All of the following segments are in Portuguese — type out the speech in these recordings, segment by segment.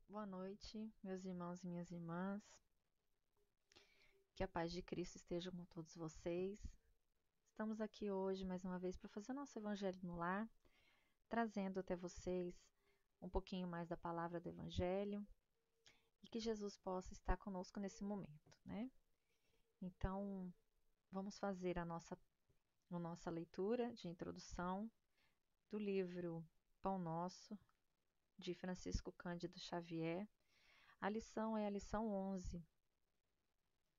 Boa noite, meus irmãos e minhas irmãs. Que a paz de Cristo esteja com todos vocês. Estamos aqui hoje mais uma vez para fazer o nosso Evangelho no Lar, trazendo até vocês um pouquinho mais da palavra do Evangelho e que Jesus possa estar conosco nesse momento, né? Então, vamos fazer a nossa leitura de introdução do livro Pão Nosso, de Francisco Cândido Xavier. A lição é a lição 11.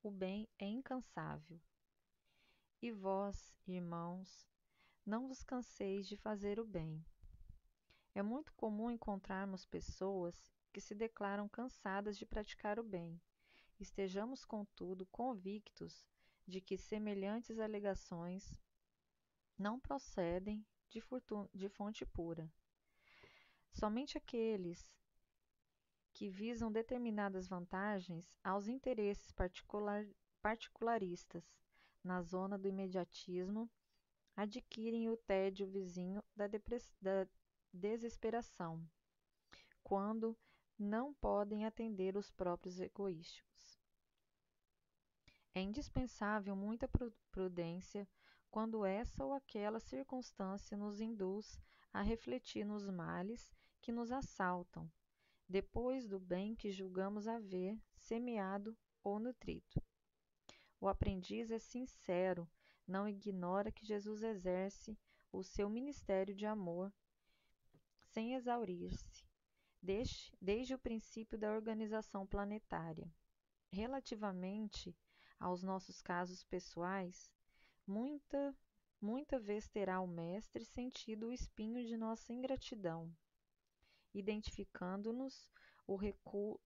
O bem é incansável. E vós, irmãos, não vos canseis de fazer o bem. É muito comum encontrarmos pessoas que se declaram cansadas de praticar o bem. Estejamos, contudo, convictos de que semelhantes alegações não procedem de fonte pura. Somente aqueles que visam determinadas vantagens aos interesses particularistas na zona do imediatismo adquirem o tédio vizinho da desesperação, quando não podem atender os próprios egoísticos. É indispensável muita prudência quando essa ou aquela circunstância nos induz a refletir nos males que nos assaltam, depois do bem que julgamos haver semeado ou nutrido. O aprendiz é sincero, não ignora que Jesus exerce o seu ministério de amor sem exaurir-se, desde o princípio da organização planetária. Relativamente aos nossos casos pessoais, muita, muita vez terá o Mestre sentido o espinho de nossa ingratidão, identificando-nos o recuo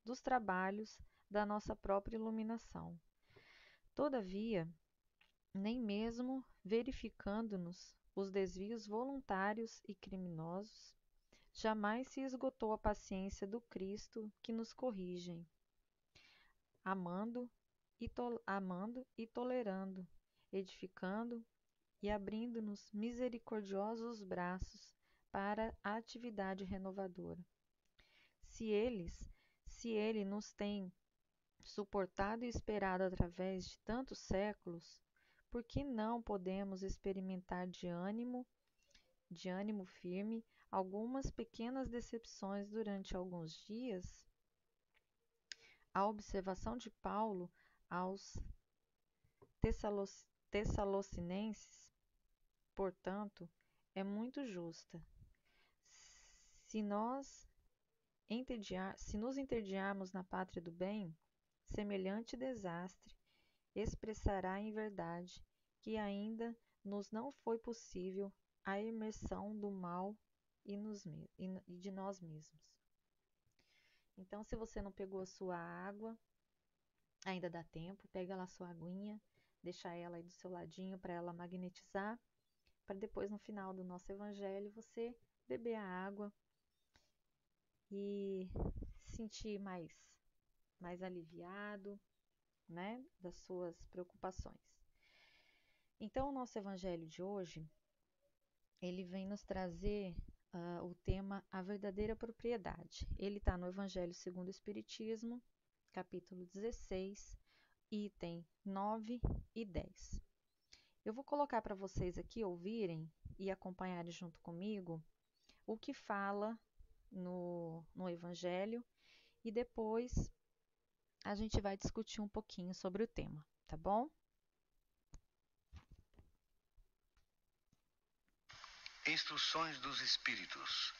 dos trabalhos da nossa própria iluminação. Todavia, nem mesmo verificando-nos os desvios voluntários e criminosos, jamais se esgotou a paciência do Cristo que nos corrige, amando e tolerando, edificando e abrindo-nos misericordiosos braços para a atividade renovadora. Se eles, se ele nos tem suportado e esperado através de tantos séculos, por que não podemos experimentar de ânimo firme, algumas pequenas decepções durante alguns dias? A observação de Paulo aos Tessalonicenses, portanto, é muito justa. Se nos entediarmos na pátria do bem, semelhante desastre expressará em verdade que ainda nos não foi possível a imersão do mal e de nós mesmos. Então, se você não pegou a sua água, ainda dá tempo, pega lá a sua aguinha, deixa ela aí do seu ladinho para ela magnetizar, para depois no final do nosso evangelho você beber a água e se sentir mais aliviado, né, das suas preocupações. Então, o nosso evangelho de hoje, ele vem nos trazer o tema A Verdadeira Propriedade. Ele está no Evangelho segundo o Espiritismo, capítulo 16, item 9 e 10. Eu vou colocar para vocês aqui ouvirem e acompanharem junto comigo o que fala no Evangelho e depois a gente vai discutir um pouquinho sobre o tema, tá bom? Instruções dos Espíritos.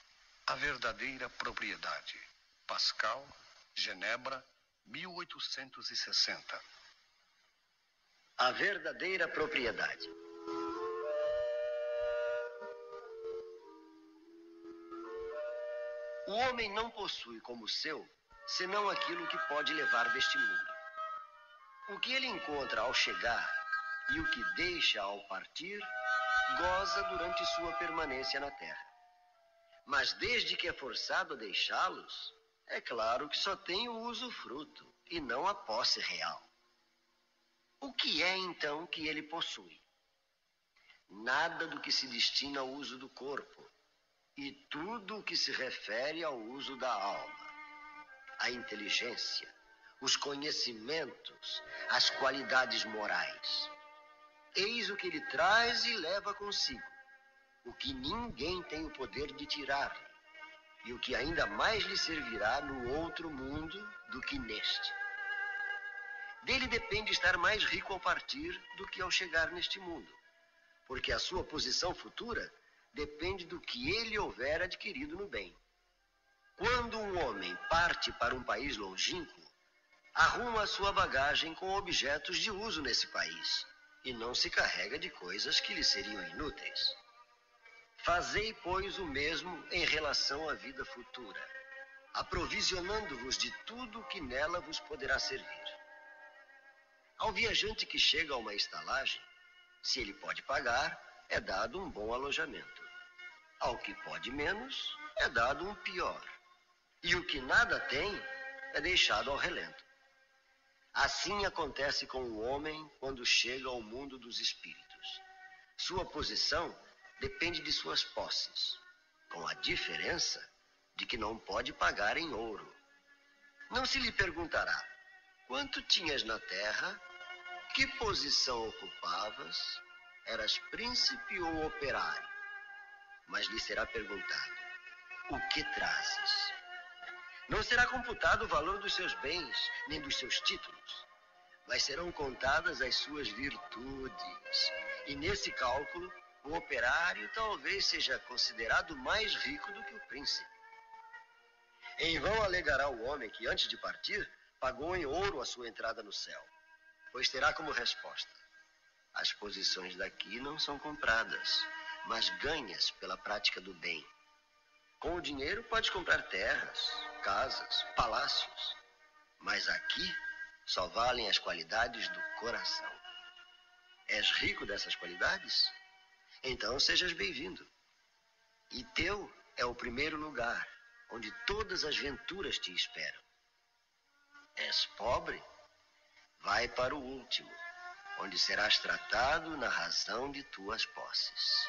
A verdadeira propriedade. Pascal, Genebra, 1860. A verdadeira propriedade. O homem não possui como seu senão aquilo que pode levar deste mundo. O que ele encontra ao chegar e o que deixa ao partir, goza durante sua permanência na terra. Mas desde que é forçado a deixá-los, é claro que só tem o usufruto e não a posse real. O que é então que ele possui? Nada do que se destina ao uso do corpo, e tudo o que se refere ao uso da alma, a inteligência, os conhecimentos, as qualidades morais. Eis o que ele traz e leva consigo, o que ninguém tem o poder de tirar-lhe, e o que ainda mais lhe servirá no outro mundo do que neste. Dele depende estar mais rico ao partir do que ao chegar neste mundo, porque a sua posição futura depende do que ele houver adquirido no bem. Quando um homem parte para um país longínquo, arruma a sua bagagem com objetos de uso nesse país e não se carrega de coisas que lhe seriam inúteis. Fazei, pois, o mesmo em relação à vida futura, aprovisionando-vos de tudo o que nela vos poderá servir. Ao viajante que chega a uma estalagem, se ele pode pagar, é dado um bom alojamento. Ao que pode menos, é dado um pior. E o que nada tem, é deixado ao relento. Assim acontece com o homem quando chega ao mundo dos espíritos. Sua posição depende de suas posses, com a diferença de que não pode pagar em ouro. Não se lhe perguntará: quanto tinhas na terra? Que posição ocupavas? Eras príncipe ou operário? Mas lhe será perguntado: o que trazes? Não será computado o valor dos seus bens, nem dos seus títulos, mas serão contadas as suas virtudes. E nesse cálculo, o operário talvez seja considerado mais rico do que o príncipe. Em vão alegará o homem que, antes de partir, pagou em ouro a sua entrada no céu, pois terá como resposta: as posições daqui não são compradas, mas ganhas pela prática do bem. Com o dinheiro podes comprar terras, casas, palácios, mas aqui só valem as qualidades do coração. És rico dessas qualidades? Então sejas bem-vindo. E teu é o primeiro lugar, onde todas as venturas te esperam. És pobre? Vai para o último, onde serás tratado na razão de tuas posses.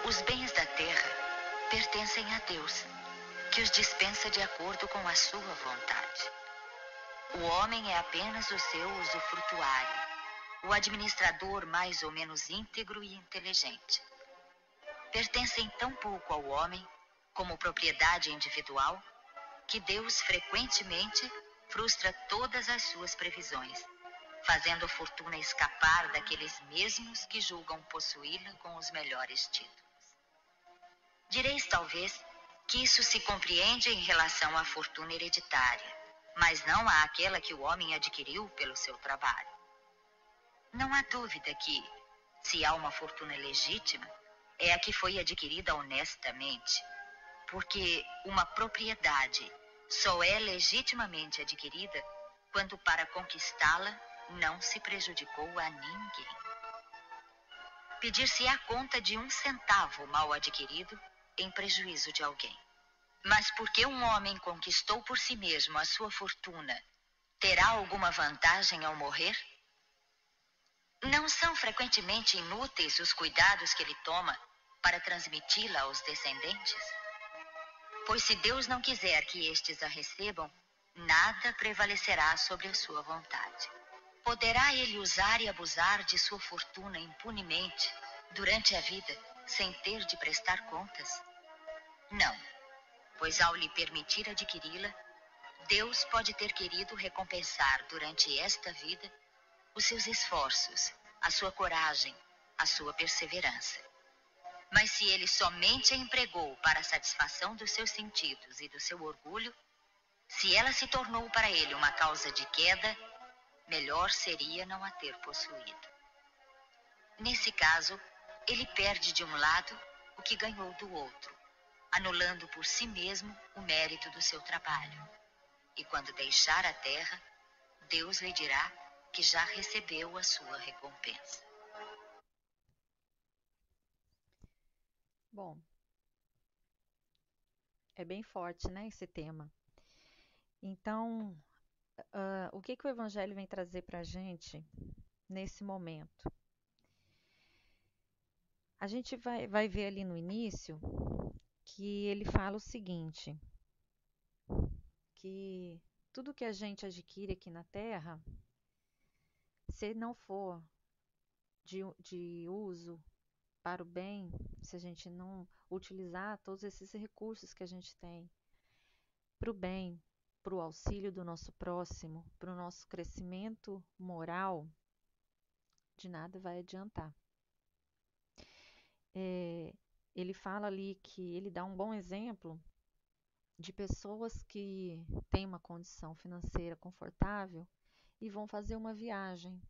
Os bens da terra pertencem a Deus, que os dispensa de acordo com a sua vontade. O homem é apenas o seu usufrutuário, o administrador mais ou menos íntegro e inteligente. Pertencem tão pouco ao homem como propriedade individual, que Deus frequentemente frustra todas as suas previsões, fazendo a fortuna escapar daqueles mesmos que julgam possuí-la com os melhores títulos. Direis talvez que isso se compreende em relação à fortuna hereditária, mas não àquela que o homem adquiriu pelo seu trabalho. Não há dúvida que, se há uma fortuna legítima, é a que foi adquirida honestamente, porque uma propriedade só é legitimamente adquirida quando para conquistá-la não se prejudicou a ninguém. Pedir-se-á conta de 1 centavo mal adquirido em prejuízo de alguém. Mas porque um homem conquistou por si mesmo a sua fortuna, terá alguma vantagem ao morrer? Não são frequentemente inúteis os cuidados que ele toma para transmiti-la aos descendentes? Pois se Deus não quiser que estes a recebam, nada prevalecerá sobre a sua vontade. Poderá ele usar e abusar de sua fortuna impunemente durante a vida, sem ter de prestar contas? Não, pois ao lhe permitir adquiri-la, Deus pode ter querido recompensar durante esta vida os seus esforços, a sua coragem, a sua perseverança. Mas se ele somente a empregou para a satisfação dos seus sentidos e do seu orgulho, se ela se tornou para ele uma causa de queda, melhor seria não a ter possuído. Nesse caso, ele perde de um lado o que ganhou do outro, anulando por si mesmo o mérito do seu trabalho. E quando deixar a terra, Deus lhe dirá que já recebeu a sua recompensa. Bom, é bem forte, né, esse tema. Então, o que que o Evangelho vem trazer para a gente nesse momento. A gente vai ver ali no início que ele fala o seguinte, que tudo que a gente adquire aqui na Terra, se não for de uso para o bem, se a gente não utilizar todos esses recursos que a gente tem para o bem, para o auxílio do nosso próximo, para o nosso crescimento moral, de nada vai adiantar. Ele fala ali que ele dá um bom exemplo de pessoas que têm uma condição financeira confortável e vão fazer uma viagem.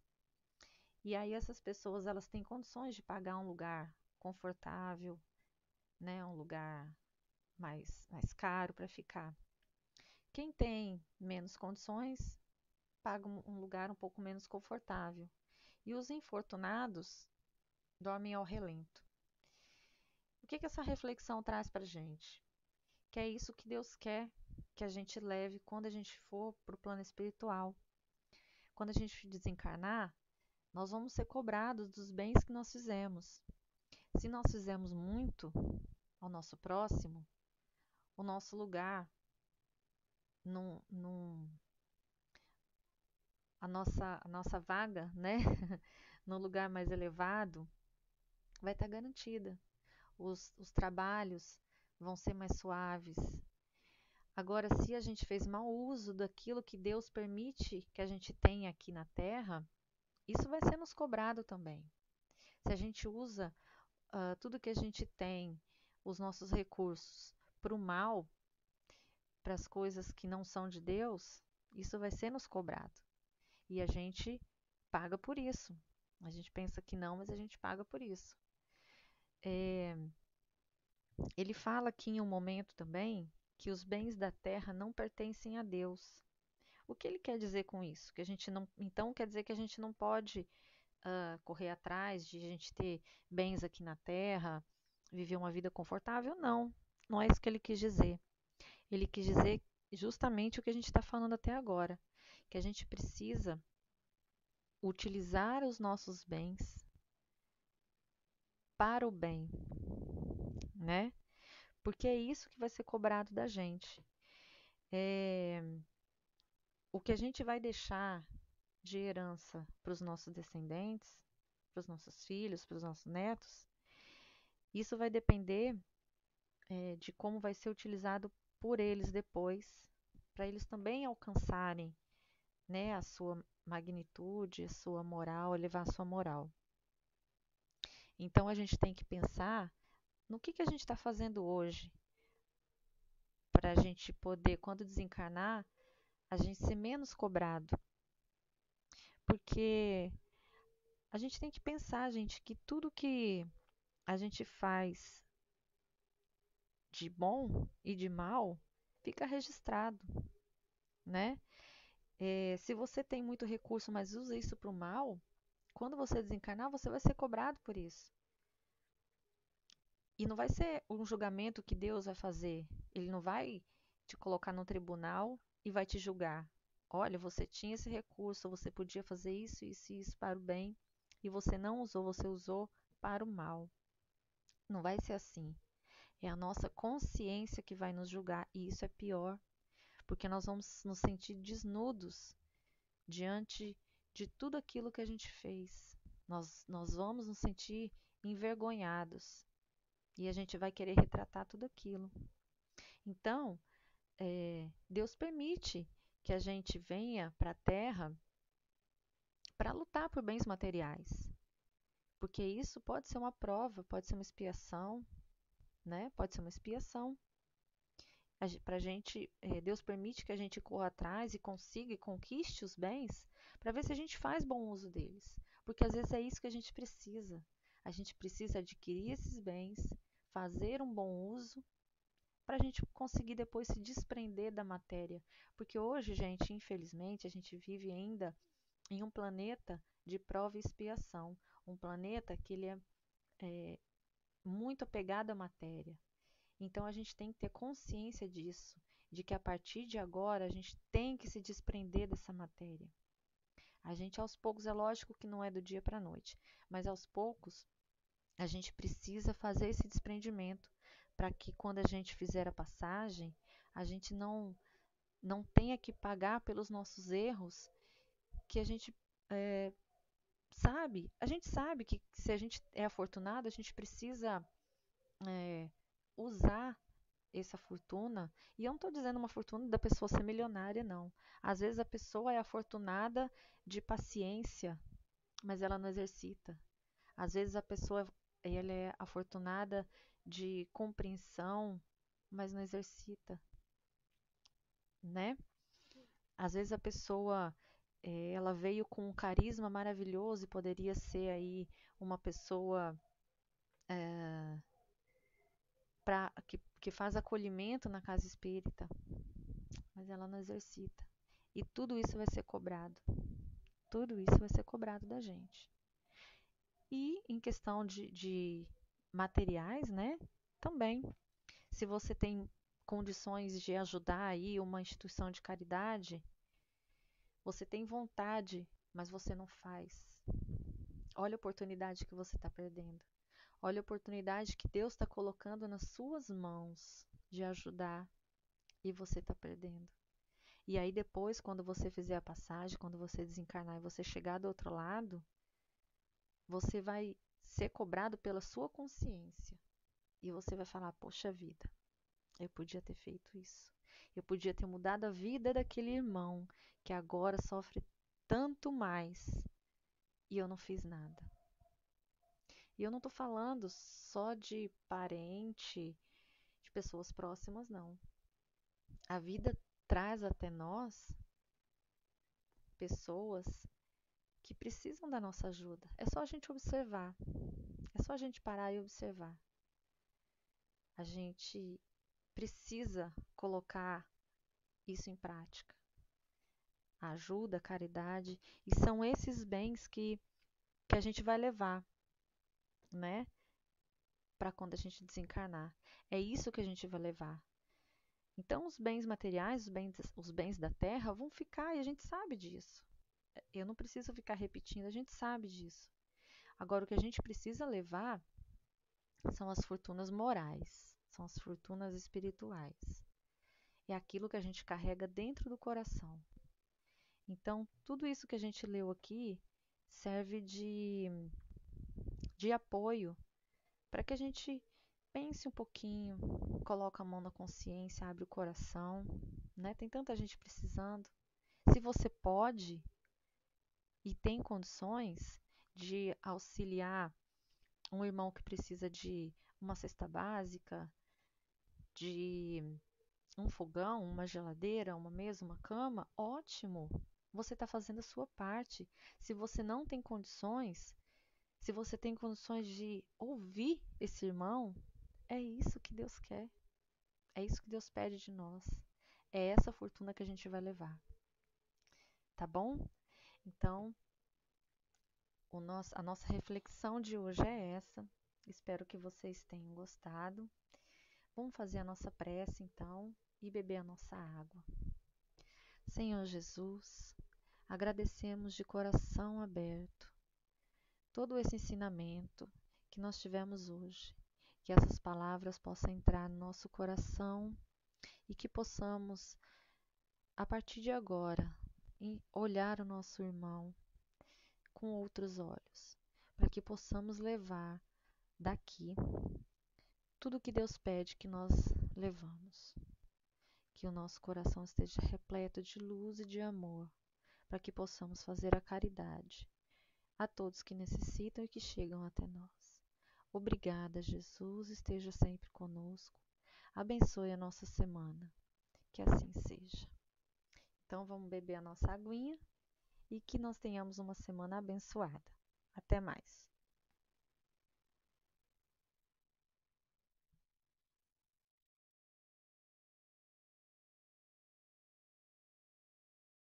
E aí essas pessoas elas têm condições de pagar um lugar confortável, né, um lugar mais caro para ficar. Quem tem menos condições paga um lugar um pouco menos confortável. E os infortunados dormem ao relento. O que essa reflexão traz para a gente? Que é isso que Deus quer que a gente leve quando a gente for para o plano espiritual. Quando a gente desencarnar, nós vamos ser cobrados dos bens que nós fizemos. Se nós fizemos muito ao nosso próximo, o nosso lugar, a nossa vaga, né, no lugar mais elevado, vai estar garantida. Os trabalhos vão ser mais suaves. Agora, se a gente fez mau uso daquilo que Deus permite que a gente tenha aqui na Terra, isso vai ser nos cobrado também. Se a gente usa tudo que a gente tem, os nossos recursos, para o mal, para as coisas que não são de Deus, isso vai ser nos cobrado. E a gente paga por isso. A gente pensa que não, mas a gente paga por isso. Ele fala aqui em um momento também que os bens da terra não pertencem a Deus. O que ele quer dizer com isso? Que a gente não, então quer dizer que a gente não pode correr atrás de a gente ter bens aqui na terra, viver uma vida confortável? Não, não é isso que ele quis dizer. Ele quis dizer justamente o que a gente está falando até agora, que a gente precisa utilizar os nossos bens para o bem, né? Porque é isso que vai ser cobrado da gente. O que a gente vai deixar de herança para os nossos descendentes, para os nossos filhos, para os nossos netos, isso vai depender de como vai ser utilizado por eles depois, para eles também alcançarem, né, a sua magnitude, a sua moral, elevar a sua moral. Então a gente tem que pensar no que a gente está fazendo hoje para a gente poder, quando desencarnar, a gente ser menos cobrado. Porque a gente tem que pensar, gente, que tudo que a gente faz de bom e de mal fica registrado, né? Se você tem muito recurso, mas usa isso para o mal, quando você desencarnar, você vai ser cobrado por isso. E não vai ser um julgamento que Deus vai fazer. Ele não vai te colocar no tribunal e vai te julgar. Olha, você tinha esse recurso, você podia fazer isso, isso e isso para o bem, e você não usou, você usou para o mal. Não vai ser assim. É a nossa consciência que vai nos julgar, e isso é pior, porque nós vamos nos sentir desnudos diante de tudo aquilo que a gente fez. Nós vamos nos sentir envergonhados e a gente vai querer retratar tudo aquilo. Então, Deus permite que a gente venha para a Terra para lutar por bens materiais, porque isso pode ser uma prova, pode ser uma expiação, né? Pode ser uma expiação. Pra gente, Deus permite que a gente corra atrás e consiga e conquiste os bens para ver se a gente faz bom uso deles. Porque às vezes é isso que a gente precisa. A gente precisa adquirir esses bens, fazer um bom uso para a gente conseguir depois se desprender da matéria. Porque hoje, gente, infelizmente, a gente vive ainda em um planeta de prova e expiação. Um planeta que ele é muito apegado à matéria. Então a gente tem que ter consciência disso, de que a partir de agora a gente tem que se desprender dessa matéria. A gente aos poucos, é lógico que não é do dia para a noite, mas aos poucos a gente precisa fazer esse desprendimento para que quando a gente fizer a passagem, a gente não tenha que pagar pelos nossos erros, que a gente sabe. A gente sabe que se a gente é afortunado, a gente precisa usar essa fortuna. E eu não estou dizendo uma fortuna da pessoa ser milionária, não. Às vezes a pessoa é afortunada de paciência, mas ela não exercita. Às vezes a pessoa ela é afortunada de compreensão, mas não exercita, né? Às vezes a pessoa ela veio com um carisma maravilhoso e poderia ser aí uma pessoa que faz acolhimento na casa espírita, mas ela não exercita. E tudo isso vai ser cobrado. Tudo isso vai ser cobrado da gente. E em questão de materiais, né? Também. Se você tem condições de ajudar aí uma instituição de caridade, você tem vontade, mas você não faz. Olha a oportunidade que você está perdendo. Olha a oportunidade que Deus está colocando nas suas mãos de ajudar e você está perdendo. E aí depois, quando você fizer a passagem, quando você desencarnar e você chegar do outro lado, você vai ser cobrado pela sua consciência. E você vai falar, poxa vida, eu podia ter feito isso. Eu podia ter mudado a vida daquele irmão que agora sofre tanto mais e eu não fiz nada. E eu não estou falando só de parente, de pessoas próximas, não. A vida traz até nós pessoas que precisam da nossa ajuda. É só a gente observar. É só a gente parar e observar. A gente precisa colocar isso em prática. A ajuda, a caridade, e são esses bens que a gente vai levar, né? Para quando a gente desencarnar. É isso que a gente vai levar. Então, os bens materiais, os bens da terra vão ficar, e a gente sabe disso. Eu não preciso ficar repetindo, a gente sabe disso. Agora, o que a gente precisa levar são as fortunas morais, são as fortunas espirituais. É aquilo que a gente carrega dentro do coração. Então, tudo isso que a gente leu aqui serve de apoio para que a gente pense um pouquinho, coloque a mão na consciência, abre o coração, né? Tem tanta gente precisando. Se você pode e tem condições de auxiliar um irmão que precisa de uma cesta básica, de um fogão, uma geladeira, uma mesa, uma cama, ótimo! Você está fazendo a sua parte. Se você não tem condições, se você tem condições de ouvir esse irmão, é isso que Deus quer. É isso que Deus pede de nós. É essa fortuna que a gente vai levar. Tá bom? Então, a nossa reflexão de hoje é essa. Espero que vocês tenham gostado. Vamos fazer a nossa prece, então, e beber a nossa água. Senhor Jesus, agradecemos de coração aberto todo esse ensinamento que nós tivemos hoje. Que essas palavras possam entrar no nosso coração e que possamos, a partir de agora, olhar o nosso irmão com outros olhos, para que possamos levar daqui tudo que Deus pede que nós levamos. Que o nosso coração esteja repleto de luz e de amor, para que possamos fazer a caridade a todos que necessitam e que chegam até nós. Obrigada, Jesus, esteja sempre conosco. Abençoe a nossa semana. Que assim seja. Então vamos beber a nossa aguinha e que nós tenhamos uma semana abençoada. Até mais.